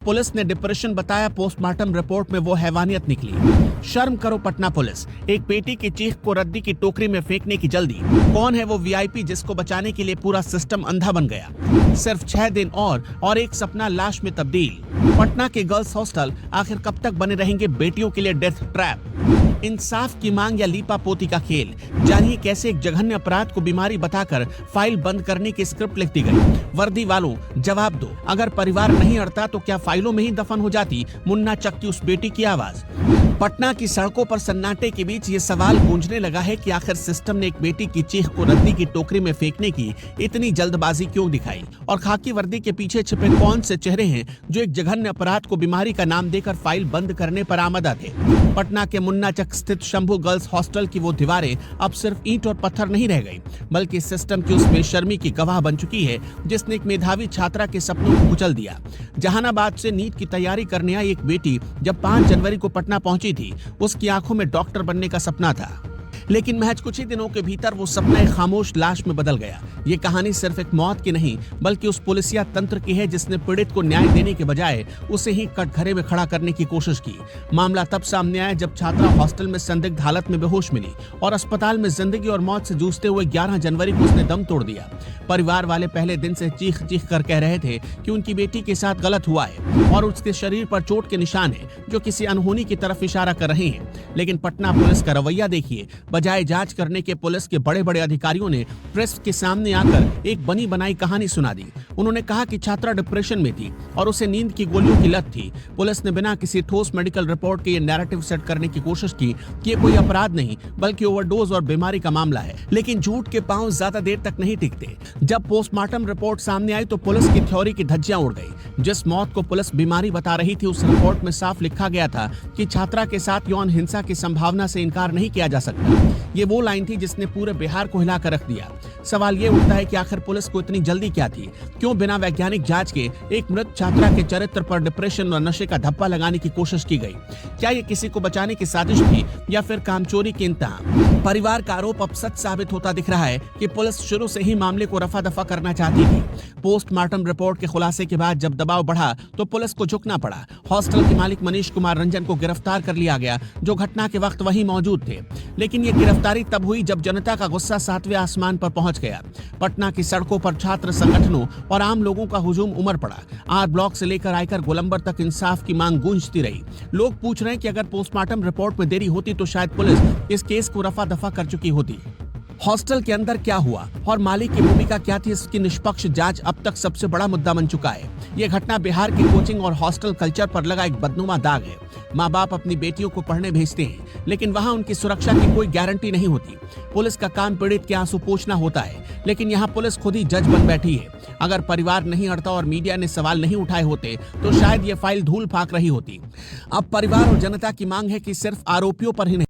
Police ने depression बताया, postmortem report में वो हैवानियत निकली। शर्म करो पटना पुलिस, एक बेटी की चीख को रद्दी की टोकरी में फेंकने की जल्दी। कौन है वो वीआईपी जिसको बचाने के लिए पूरा सिस्टम अंधा बन गया? सिर्फ 6 दिन और एक सपना लाश में तब्दील। पटना के गर्ल्स हॉस्टल आखिर कब तक बने रहेंगे बेटियों के लिए डेथ ट्रैप? इंसाफ की मांग या लीपा पोती का खेल? जानिए कैसे एक जघन्य अपराध को बीमारी बताकर फाइल बंद करने की स्क्रिप्ट लिख दी गई। वर्दी वालों जवाब दो, अगर परिवार नहीं अड़ता तो क्या फाइलों में ही दफन हो जाती मुन्ना चक की उस बेटी की आवाज? पटना की सड़कों पर सन्नाटे के बीच ये सवाल गूंजने लगा है कि आखिर सिस्टम ने एक बेटी की चीख को रद्दी की टोकरी में फेंकने की इतनी जल्दबाजी क्यों दिखाई, और खाकी वर्दी के पीछे छिपे कौन से चेहरे हैं जो एक जघन्य अपराध को बीमारी का नाम देकर फाइल बंद करने पर आमदा थे। पटना के मुन्ना चक स्थित शंभू गर्ल्स हॉस्टल की वो दीवारें अब सिर्फ ईंट और पत्थर नहीं रह गई, बल्कि सिस्टम की उस बेशर्मी की गवाह बन चुकी है जिसने एक मेधावी छात्रा के सपनों को कुचल दिया। जहानाबाद से नीट की तैयारी करने आई एक बेटी जब 5 जनवरी को पटना पहुंची थी, उसकी आंखों में डॉक्टर बनने का सपना था, लेकिन महज कुछ ही दिनों के भीतर वो सपना एक खामोश लाश में बदल गया। ये कहानी सिर्फ एक मौत की नहीं, बल्कि उस पुलिसिया तंत्र की है जिसने पीड़ित को न्याय देने के बजाय उसे ही कटघरे में खड़ा करने की कोशिश की। मामला तब सामने आया जब छात्रा हॉस्टल में संदिग्ध हालत में बेहोश मिली और अस्पताल में जिंदगी और मौत से जूझते हुए 11 जनवरी को उसने दम तोड़ दिया। परिवार वाले पहले दिन से चीख चीख कर कह रहे थे कि उनकी बेटी के साथ गलत हुआ है और उसके शरीर पर चोट के निशान है जो किसी अनहोनी की तरफ इशारा कर रहे हैं। लेकिन पटना पुलिस का रवैया देखिए, बजाय जांच करने के पुलिस के बड़े बड़े अधिकारियों ने प्रेस के सामने आकर एक बनी बनाई कहानी सुना दी। उन्होंने कहा कि छात्रा डिप्रेशन में थी और उसे नींद की गोलियों की लत थी। पुलिस ने बिना किसी ठोस मेडिकल रिपोर्ट के ये नैरेटिव सेट करने की कोशिश की कि ये कोई अपराध नहीं बल्कि ओवरडोज और बीमारी का मामला है। लेकिन झूठ के पांव ज्यादा देर तक नहीं टिकते। जब पोस्टमार्टम रिपोर्ट सामने आई तो पुलिस की थ्योरी की धज्जियां उड़ गई। जिस मौत को पुलिस बीमारी बता रही थी उस रिपोर्ट में साफ लिखा गया था कि छात्रा के साथ यौन हिंसा की संभावना से इनकार नहीं किया जा सकता। ये वो लाइन थी जिसने पूरे बिहार को हिलाकर रख दिया। सवाल ये उठता है कि आखिर पुलिस को इतनी जल्दी क्या थी? क्यों बिना वैज्ञानिक जांच के एक मृत छात्रा के चरित्र पर डिप्रेशन और नशे का धब्बा लगाने की कोशिश की गई? क्या ये किसी को बचाने की साजिश थी या फिर कामचोरी की इंतहा? परिवार का आरोप अब सच साबित होता दिख रहा है कि पुलिस शुरू से ही मामले को रफा दफा करना चाहती थी। पोस्टमार्टम रिपोर्ट के खुलासे के बाद जब दबाव बढ़ा तो पुलिस को झुकना पड़ा। हॉस्टल के मालिक मनीष कुमार रंजन को गिरफ्तार कर लिया गया जो घटना के वक्त वहीं मौजूद थे। लेकिन ये गिरफ्तारी तब हुई जब जनता का गुस्सा 7वें आसमान पर पहुंच गया। पटना की सड़कों पर छात्र संगठनों और आम लोगों का हुजूम उमड़ पड़ा। आर ब्लॉक से लेकर आयकर गोलंबर तक इंसाफ की मांग गूंजती रही। लोग पूछ रहे हैं कि अगर पोस्टमार्टम रिपोर्ट में देरी होती तो शायद पुलिस इस केस को रफा दफा कर चुकी होती। हॉस्टल के अंदर क्या हुआ और मालिक की भूमिका क्या थी, इसकी निष्पक्ष जांच अब तक सबसे बड़ा मुद्दा बन चुका है। यह घटना बिहार की कोचिंग और हॉस्टल कल्चर पर लगा एक बदनुमा दाग है। माँ बाप अपनी बेटियों को पढ़ने भेजते हैं, लेकिन वहाँ उनकी सुरक्षा की कोई गारंटी नहीं होती। पुलिस का काम पीड़ित के आंसू पोंछना होता है, लेकिन यहाँ पुलिस खुद ही जज बन बैठी है। अगर परिवार नहीं अड़ता और मीडिया ने सवाल नहीं उठाए होते तो शायद ये फाइल धूल फाक रही होती। अब परिवार और जनता की मांग है कि सिर्फ आरोपियों पर ही नहीं